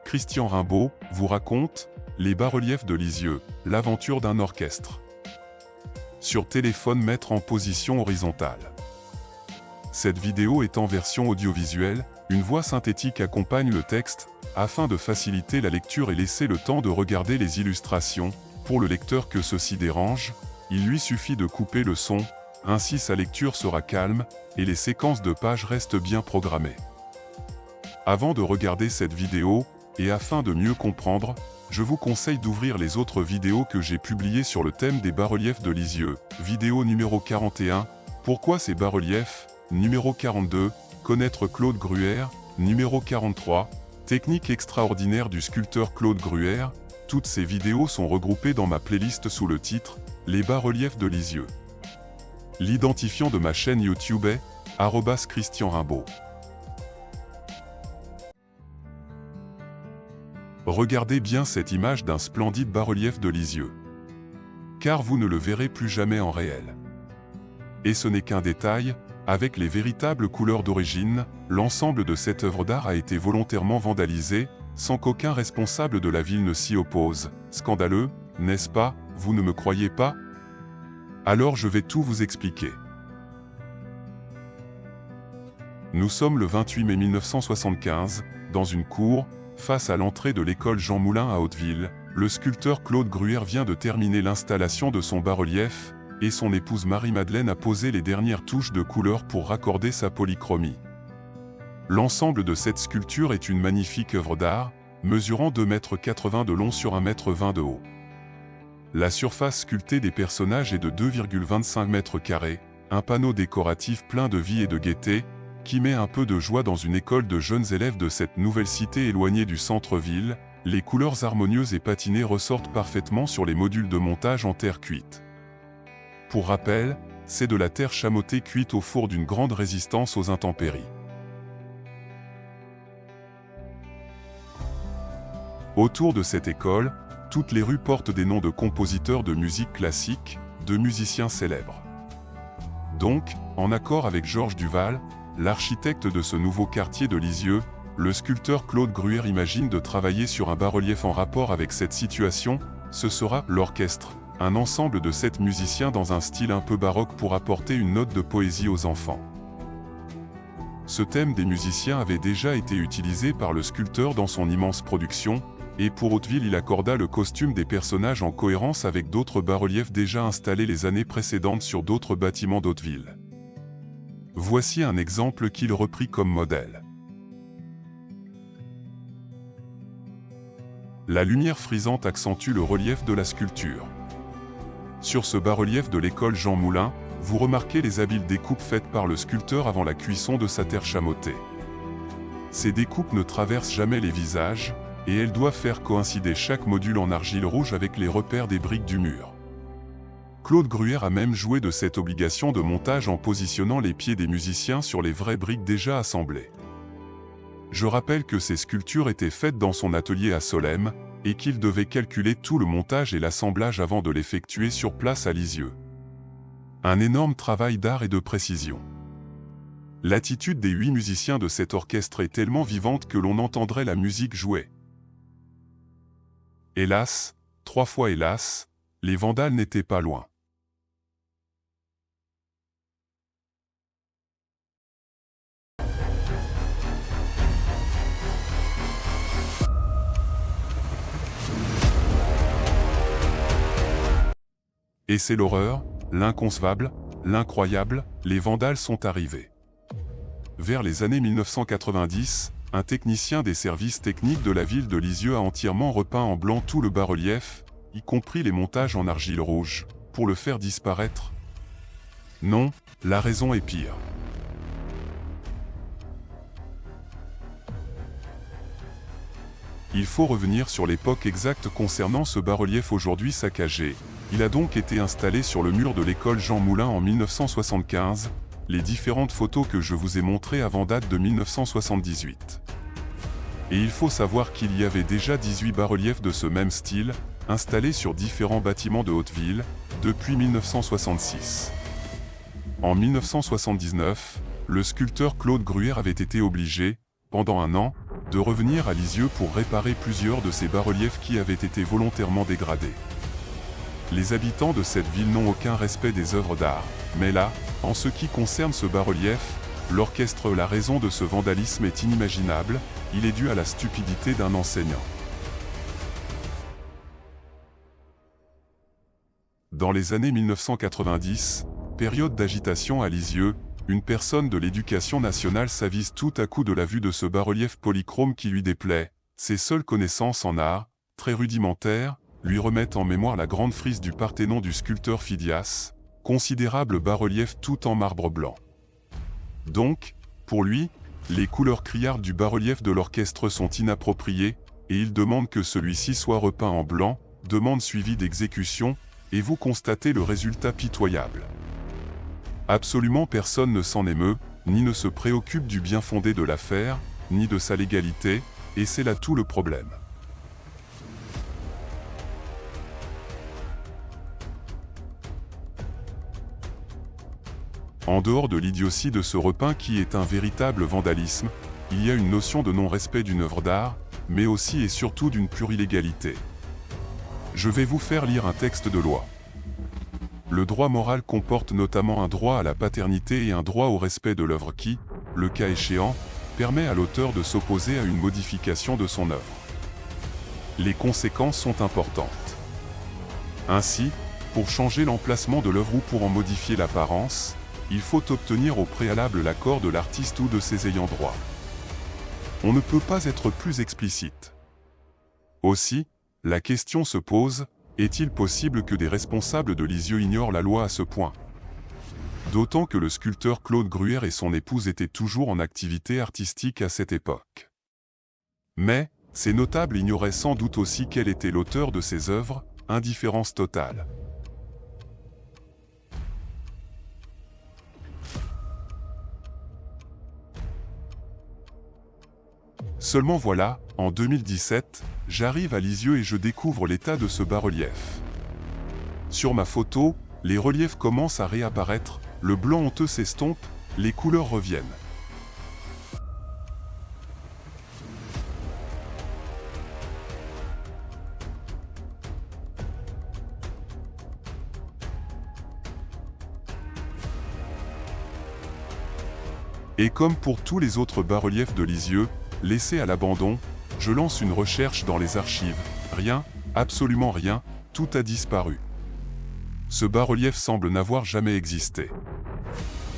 Christian Rimbaud vous raconte les bas-reliefs de Lisieux, l'aventure d'un orchestre. Sur téléphone, mettre en position horizontale. Cette vidéo est en version audiovisuelle, une voix synthétique accompagne le texte, afin de faciliter la lecture et laisser le temps de regarder les illustrations. Pour le lecteur que ceci dérange, il lui suffit de couper le son, ainsi sa lecture sera calme, et les séquences de pages restent bien programmées. Avant de regarder cette vidéo, et afin de mieux comprendre, je vous conseille d'ouvrir les autres vidéos que j'ai publiées sur le thème des bas-reliefs de Lisieux. Vidéo numéro 41, pourquoi ces bas-reliefs? Numéro 42, connaître Claude Gruère. Numéro 43, technique extraordinaire du sculpteur Claude Gruère. Toutes ces vidéos sont regroupées dans ma playlist sous le titre « Les bas-reliefs de Lisieux ». L'identifiant de ma chaîne YouTube est @Christian Rimbaud. Regardez bien cette image d'un splendide bas-relief de Lisieux. Car vous ne le verrez plus jamais en réel. Et ce n'est qu'un détail, avec les véritables couleurs d'origine, l'ensemble de cette œuvre d'art a été volontairement vandalisé, sans qu'aucun responsable de la ville ne s'y oppose. Scandaleux, n'est-ce pas? Vous ne me croyez pas? Alors je vais tout vous expliquer. Nous sommes le 28 mai 1975, dans une cour, face à l'entrée de l'école Jean Moulin à Hauteville. Le sculpteur Claude Gruère vient de terminer l'installation de son bas-relief, et son épouse Marie-Madeleine a posé les dernières touches de couleur pour raccorder sa polychromie. L'ensemble de cette sculpture est une magnifique œuvre d'art, mesurant 2,80 m de long sur 1,20 m de haut. La surface sculptée des personnages est de 2,25 m², un panneau décoratif plein de vie et de gaieté, qui met un peu de joie dans une école de jeunes élèves de cette nouvelle cité éloignée du centre-ville. Les couleurs harmonieuses et patinées ressortent parfaitement sur les modules de montage en terre cuite. Pour rappel, c'est de la terre chamottée cuite au four d'une grande résistance aux intempéries. Autour de cette école, toutes les rues portent des noms de compositeurs de musique classique, de musiciens célèbres. Donc, en accord avec Georges Duval, l'architecte de ce nouveau quartier de Lisieux, le sculpteur Claude Gruère imagine de travailler sur un bas-relief en rapport avec cette situation. Ce sera l'orchestre, un ensemble de 7 musiciens dans un style un peu baroque pour apporter une note de poésie aux enfants. Ce thème des musiciens avait déjà été utilisé par le sculpteur dans son immense production, et pour Hauteville il accorda le costume des personnages en cohérence avec d'autres bas-reliefs déjà installés les années précédentes sur d'autres bâtiments d'Hauteville. Voici un exemple qu'il reprit comme modèle. La lumière frisante accentue le relief de la sculpture. Sur ce bas-relief de l'école Jean Moulin, vous remarquez les habiles découpes faites par le sculpteur avant la cuisson de sa terre chamottée. Ces découpes ne traversent jamais les visages, et elles doivent faire coïncider chaque module en argile rouge avec les repères des briques du mur. Claude Gruère a même joué de cette obligation de montage en positionnant les pieds des musiciens sur les vraies briques déjà assemblées. Je rappelle que ces sculptures étaient faites dans son atelier à Solesmes, et qu'il devait calculer tout le montage et l'assemblage avant de l'effectuer sur place à Lisieux. Un énorme travail d'art et de précision. L'attitude des 8 musiciens de cet orchestre est tellement vivante que l'on entendrait la musique jouer. Hélas, 3 fois hélas, les vandales n'étaient pas loin. Et c'est l'horreur, l'inconcevable, l'incroyable, les vandales sont arrivés. Vers les années 1990, un technicien des services techniques de la ville de Lisieux a entièrement repeint en blanc tout le bas-relief, y compris les montages en argile rouge, pour le faire disparaître. Non, la raison est pire. Il faut revenir sur l'époque exacte concernant ce bas-relief aujourd'hui saccagé. Il a donc été installé sur le mur de l'école Jean Moulin en 1975. Les différentes photos que je vous ai montrées avant datent de 1978. Et il faut savoir qu'il y avait déjà 18 bas-reliefs de ce même style, installés sur différents bâtiments de Hauteville, depuis 1966. En 1979, le sculpteur Claude Gruère avait été obligé, pendant un an, de revenir à Lisieux pour réparer plusieurs de ces bas-reliefs qui avaient été volontairement dégradés. Les habitants de cette ville n'ont aucun respect des œuvres d'art, mais là, en ce qui concerne ce bas-relief, l'orchestre La raison de ce vandalisme est inimaginable, il est dû à la stupidité d'un enseignant. Dans les années 1990, période d'agitation à Lisieux, une personne de l'éducation nationale s'avise tout à coup de la vue de ce bas-relief polychrome qui lui déplaît. Ses seules connaissances en art, très rudimentaires, lui remettent en mémoire la grande frise du Parthénon du sculpteur Phidias, considérable bas-relief tout en marbre blanc. Donc, pour lui, les couleurs criardes du bas-relief de l'orchestre sont inappropriées, et il demande que celui-ci soit repeint en blanc, demande suivie d'exécution, et vous constatez le résultat pitoyable. Absolument personne ne s'en émeut, ni ne se préoccupe du bien fondé de l'affaire, ni de sa légalité, et c'est là tout le problème. En dehors de l'idiotie de ce repeint qui est un véritable vandalisme, il y a une notion de non-respect d'une œuvre d'art, mais aussi et surtout d'une pure illégalité. Je vais vous faire lire un texte de loi. Le droit moral comporte notamment un droit à la paternité et un droit au respect de l'œuvre qui, le cas échéant, permet à l'auteur de s'opposer à une modification de son œuvre. Les conséquences sont importantes. Ainsi, pour changer l'emplacement de l'œuvre ou pour en modifier l'apparence, il faut obtenir au préalable l'accord de l'artiste ou de ses ayants droit. On ne peut pas être plus explicite. Aussi, la question se pose, est-il possible que des responsables de Lisieux ignorent la loi à ce point? D'autant que le sculpteur Claude Gruère et son épouse étaient toujours en activité artistique à cette époque. Mais, ces notables ignoraient sans doute aussi quel était l'auteur de ces œuvres, indifférence totale. Seulement voilà, en 2017, j'arrive à Lisieux et je découvre l'état de ce bas-relief. Sur ma photo, les reliefs commencent à réapparaître, le blanc honteux s'estompe, les couleurs reviennent. Et comme pour tous les autres bas-reliefs de Lisieux, laissés à l'abandon, je lance une recherche dans les archives. Rien, absolument rien, tout a disparu. Ce bas-relief semble n'avoir jamais existé.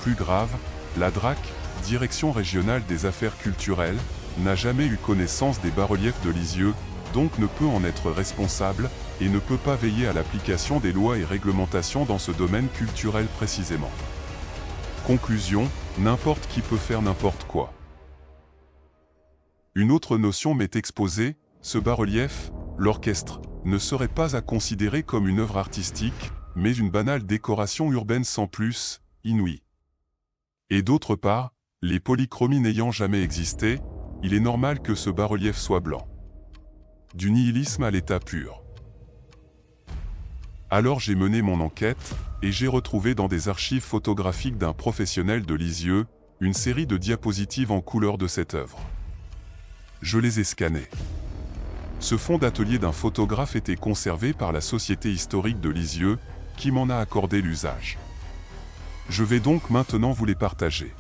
Plus grave, la DRAC, Direction régionale des affaires culturelles, n'a jamais eu connaissance des bas-reliefs de Lisieux, donc ne peut en être responsable, et ne peut pas veiller à l'application des lois et réglementations dans ce domaine culturel précisément. Conclusion, n'importe qui peut faire n'importe quoi. Une autre notion m'est exposée, ce bas-relief, l'orchestre, ne serait pas à considérer comme une œuvre artistique, mais une banale décoration urbaine sans plus, inouïe. Et d'autre part, les polychromies n'ayant jamais existé, il est normal que ce bas-relief soit blanc. Du nihilisme à l'état pur. Alors j'ai mené mon enquête, et j'ai retrouvé dans des archives photographiques d'un professionnel de Lisieux, une série de diapositives en couleur de cette œuvre. Je les ai scannées. Ce fonds d'atelier d'un photographe était conservé par la Société historique de Lisieux, qui m'en a accordé l'usage. Je vais donc maintenant vous les partager.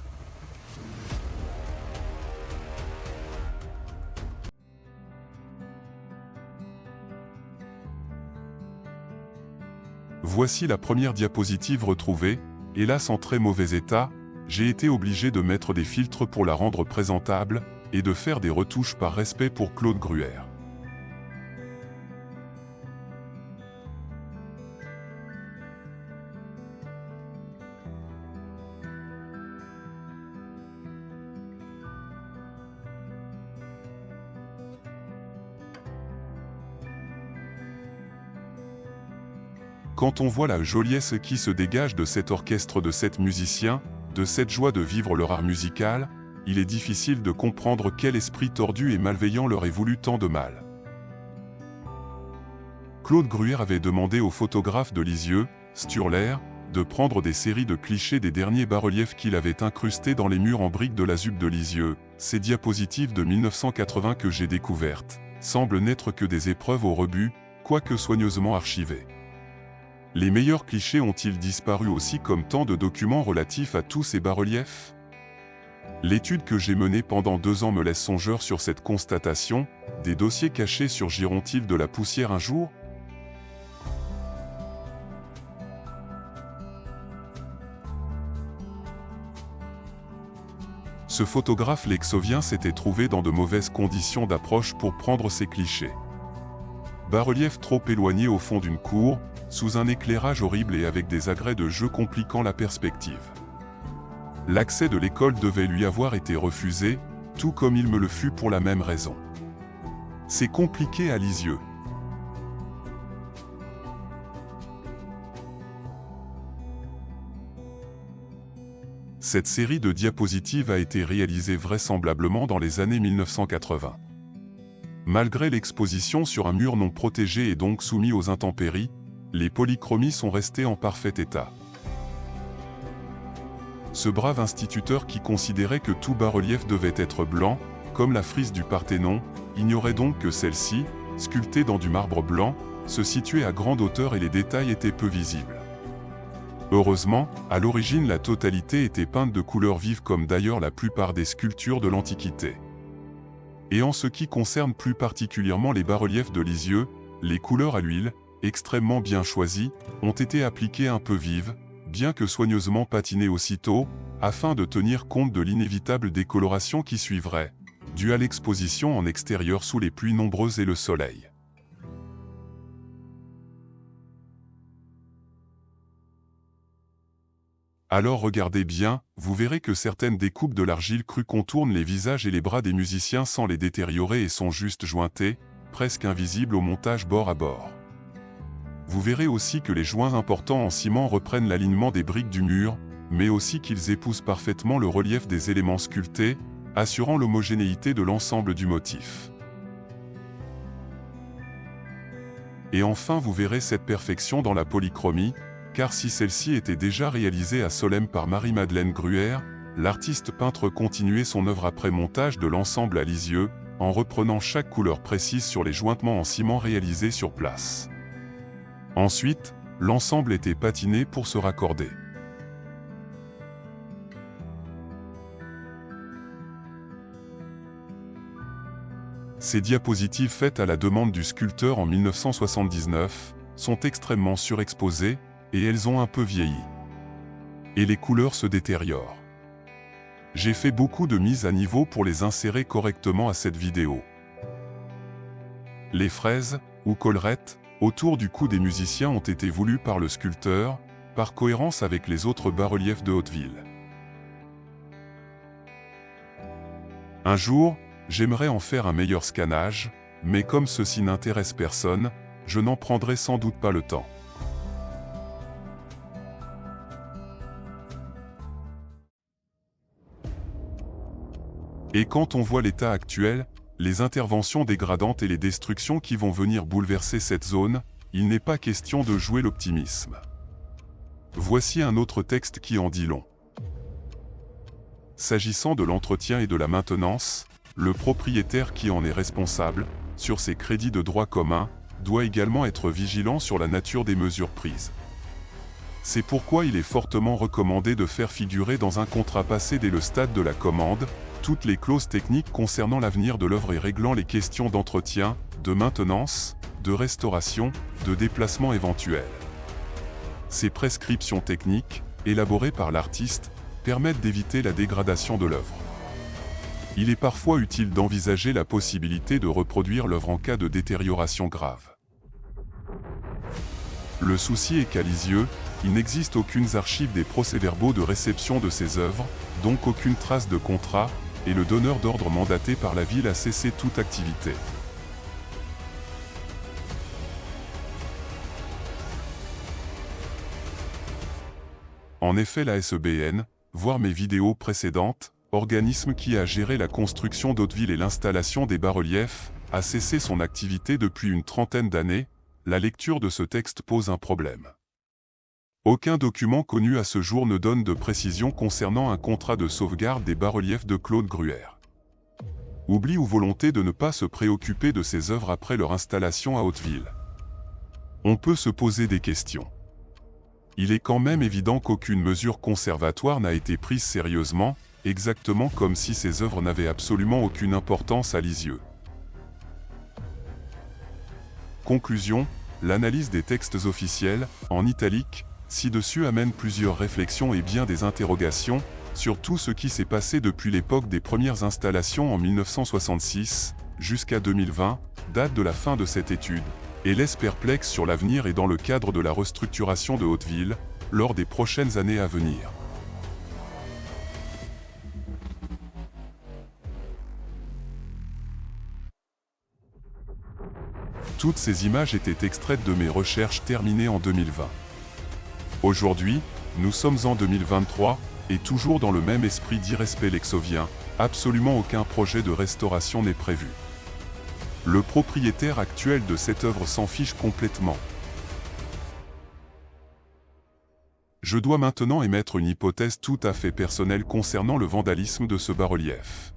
Voici la première diapositive retrouvée, hélas en très mauvais état, j'ai été obligé de mettre des filtres pour la rendre présentable, et de faire des retouches par respect pour Claude Gruère. Quand on voit la joliesse qui se dégage de cet orchestre de 7 musiciens, de cette joie de vivre leur art musical, il est difficile de comprendre quel esprit tordu et malveillant leur ait voulu tant de mal. Claude Gruère avait demandé au photographe de Lisieux, Sturler, de prendre des séries de clichés des derniers bas-reliefs qu'il avait incrustés dans les murs en briques de la ZUP de Lisieux. Ces diapositives de 1980 que j'ai découvertes semblent n'être que des épreuves au rebut, quoique soigneusement archivées. Les meilleurs clichés ont-ils disparu aussi comme tant de documents relatifs à tous ces bas-reliefs? L'étude que j'ai menée pendant 2 ans me laisse songeur sur cette constatation. Des dossiers cachés surgiront-ils de la poussière un jour? Ce photographe lexovien s'était trouvé dans de mauvaises conditions d'approche pour prendre ses clichés. Bas-relief trop éloigné au fond d'une cour, sous un éclairage horrible et avec des agrès de jeu compliquant la perspective. L'accès de l'école devait lui avoir été refusé, tout comme il me le fut pour la même raison. C'est compliqué à Lisieux. Cette série de diapositives a été réalisée vraisemblablement dans les années 1980. Malgré l'exposition sur un mur non protégé et donc soumis aux intempéries, les polychromies sont restées en parfait état. Ce brave instituteur qui considérait que tout bas-relief devait être blanc, comme la frise du Parthénon, ignorait donc que celle-ci, sculptée dans du marbre blanc, se situait à grande hauteur et les détails étaient peu visibles. Heureusement, à l'origine la totalité était peinte de couleurs vives comme d'ailleurs la plupart des sculptures de l'Antiquité. Et en ce qui concerne plus particulièrement les bas-reliefs de Lisieux, les couleurs à l'huile, extrêmement bien choisies, ont été appliquées un peu vives, bien que soigneusement patinées aussitôt, afin de tenir compte de l'inévitable décoloration qui suivrait, due à l'exposition en extérieur sous les pluies nombreuses et le soleil. Alors regardez bien, vous verrez que certaines découpes de l'argile crue contournent les visages et les bras des musiciens sans les détériorer et sont juste jointées, presque invisibles au montage bord à bord. Vous verrez aussi que les joints importants en ciment reprennent l'alignement des briques du mur, mais aussi qu'ils épousent parfaitement le relief des éléments sculptés, assurant l'homogénéité de l'ensemble du motif. Et enfin vous verrez cette perfection dans la polychromie, car si celle-ci était déjà réalisée à Solesmes par Marie-Madeleine Gruère, l'artiste peintre continuait son œuvre après montage de l'ensemble à Lisieux, en reprenant chaque couleur précise sur les jointements en ciment réalisés sur place. Ensuite, l'ensemble était patiné pour se raccorder. Ces diapositives faites à la demande du sculpteur en 1979 sont extrêmement surexposées, et elles ont un peu vieilli. Et les couleurs se détériorent. J'ai fait beaucoup de mises à niveau pour les insérer correctement à cette vidéo. Les fraises, ou collerettes, autour du cou des musiciens ont été voulues par le sculpteur, par cohérence avec les autres bas-reliefs de Hauteville. Un jour, j'aimerais en faire un meilleur scannage, mais comme ceci n'intéresse personne, je n'en prendrai sans doute pas le temps. Et quand on voit l'état actuel, les interventions dégradantes et les destructions qui vont venir bouleverser cette zone, il n'est pas question de jouer l'optimisme. Voici un autre texte qui en dit long. S'agissant de l'entretien et de la maintenance, le propriétaire qui en est responsable, sur ses crédits de droit commun, doit également être vigilant sur la nature des mesures prises. C'est pourquoi il est fortement recommandé de faire figurer dans un contrat passé dès le stade de la commande, toutes les clauses techniques concernant l'avenir de l'œuvre et réglant les questions d'entretien, de maintenance, de restauration, de déplacement éventuel. Ces prescriptions techniques, élaborées par l'artiste, permettent d'éviter la dégradation de l'œuvre. Il est parfois utile d'envisager la possibilité de reproduire l'œuvre en cas de détérioration grave. Le souci est qu'à Lisieux, il n'existe aucune archive des procès-verbaux de réception de ces œuvres, donc aucune trace de contrat, et le donneur d'ordre mandaté par la ville a cessé toute activité. En effet, la SEBN, voir mes vidéos précédentes, organisme qui a géré la construction d'Hauteville et l'installation des bas-reliefs, a cessé son activité depuis une trentaine d'années. La lecture de ce texte pose un problème. Aucun document connu à ce jour ne donne de précision concernant un contrat de sauvegarde des bas-reliefs de Claude Gruère. Oubli ou volonté de ne pas se préoccuper de ces œuvres après leur installation à Hauteville. On peut se poser des questions. Il est quand même évident qu'aucune mesure conservatoire n'a été prise sérieusement, exactement comme si ces œuvres n'avaient absolument aucune importance à Lisieux. Conclusion, l'analyse des textes officiels, en italique, ci-dessus amène plusieurs réflexions et bien des interrogations, sur tout ce qui s'est passé depuis l'époque des premières installations en 1966, jusqu'à 2020, date de la fin de cette étude, et laisse perplexe sur l'avenir et dans le cadre de la restructuration de Hauteville, lors des prochaines années à venir. Toutes ces images étaient extraites de mes recherches terminées en 2020. Aujourd'hui, nous sommes en 2023, et toujours dans le même esprit d'irrespect lexovien, absolument aucun projet de restauration n'est prévu. Le propriétaire actuel de cette œuvre s'en fiche complètement. Je dois maintenant émettre une hypothèse tout à fait personnelle concernant le vandalisme de ce bas-relief.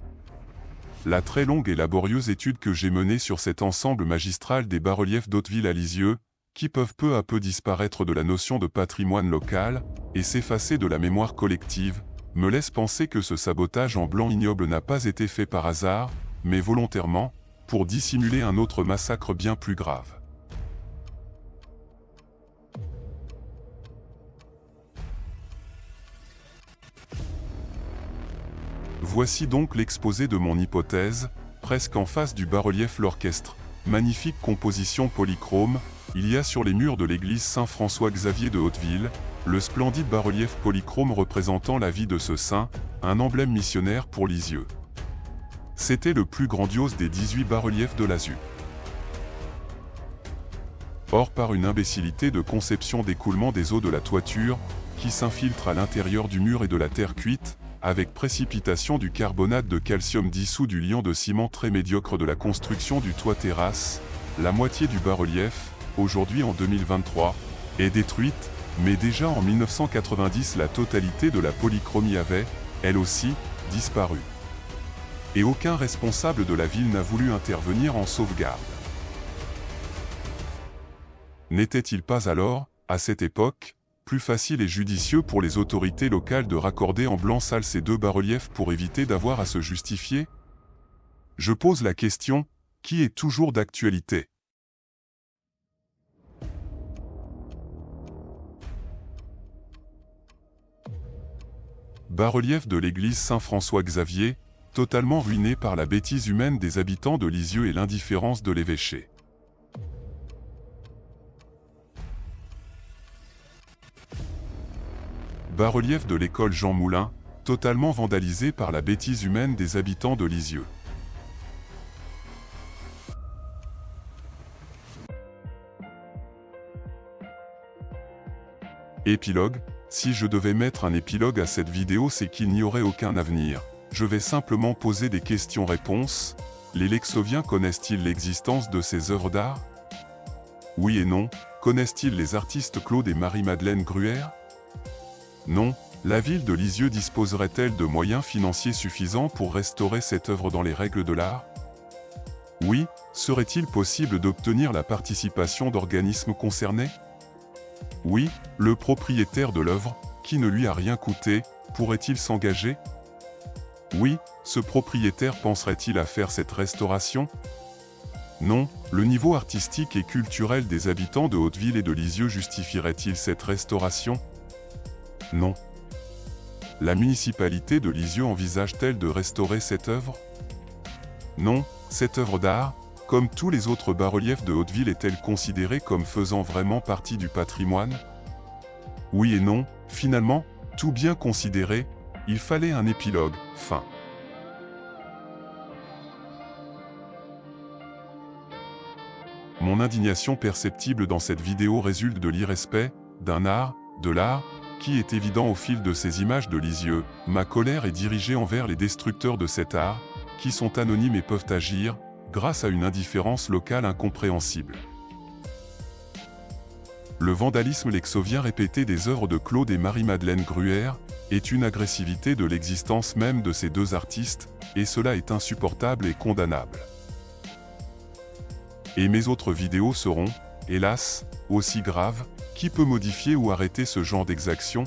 La très longue et laborieuse étude que j'ai menée sur cet ensemble magistral des bas-reliefs d'Hauteville à Lisieux, qui peuvent peu à peu disparaître de la notion de patrimoine local, et s'effacer de la mémoire collective, me laisse penser que ce sabotage en blanc ignoble n'a pas été fait par hasard, mais volontairement, pour dissimuler un autre massacre bien plus grave. Voici donc l'exposé de mon hypothèse, presque en face du bas-relief l'orchestre. Magnifique composition polychrome, il y a sur les murs de l'église Saint-François-Xavier de Hauteville, le splendide bas-relief polychrome représentant la vie de ce saint, un emblème missionnaire pour Lisieux. C'était le plus grandiose des 18 bas-reliefs de l'Azu. Or par une imbécilité de conception d'écoulement des eaux de la toiture, qui s'infiltrent à l'intérieur du mur et de la terre cuite, avec précipitation du carbonate de calcium dissous du liant de ciment très médiocre de la construction du toit terrasse, la moitié du bas-relief, aujourd'hui en 2023, est détruite, mais déjà en 1990 la totalité de la polychromie avait, elle aussi, disparu. Et aucun responsable de la ville n'a voulu intervenir en sauvegarde. N'était-il pas alors, à cette époque, plus facile et judicieux pour les autorités locales de raccorder en blanc sale ces deux bas-reliefs pour éviter d'avoir à se justifier? Je pose la question, qui est toujours d'actualité. Bas-relief de l'église Saint-François-Xavier, totalement ruiné par la bêtise humaine des habitants de Lisieux et l'indifférence de l'évêché. Bas-relief de l'école Jean Moulin, totalement vandalisé par la bêtise humaine des habitants de Lisieux. Épilogue. Si je devais mettre un épilogue à cette vidéo, c'est qu'il n'y aurait aucun avenir. Je vais simplement poser des questions-réponses. Les lexoviens connaissent-ils l'existence de ces œuvres d'art? Oui et non. Connaissent-ils les artistes Claude et Marie-Madeleine Gruère? Non. La ville de Lisieux disposerait-elle de moyens financiers suffisants pour restaurer cette œuvre dans les règles de l'art? Oui. Serait-il possible d'obtenir la participation d'organismes concernés? Oui. Le propriétaire de l'œuvre, qui ne lui a rien coûté, pourrait-il s'engager? Oui. Ce propriétaire penserait-il à faire cette restauration? Non. Le niveau artistique et culturel des habitants de Hauteville et de Lisieux justifierait-il cette restauration? Non. La municipalité de Lisieux envisage-t-elle de restaurer cette œuvre? Non. Cette œuvre d'art, comme tous les autres bas-reliefs de Hauteville, est-elle considérée comme faisant vraiment partie du patrimoine? Oui et non. Finalement, tout bien considéré, il fallait un épilogue, fin. Mon indignation perceptible dans cette vidéo résulte de l'irrespect, d'un art, de l'art, qui est évident au fil de ces images de Lisieux. Ma colère est dirigée envers les destructeurs de cet art, qui sont anonymes et peuvent agir, grâce à une indifférence locale incompréhensible. Le vandalisme lexovien répété des œuvres de Claude et Marie-Madeleine Gruère est une agressivité de l'existence même de ces deux artistes, et cela est insupportable et condamnable. Et mes autres vidéos seront, hélas, aussi graves. Qui peut modifier ou arrêter ce genre d'exaction?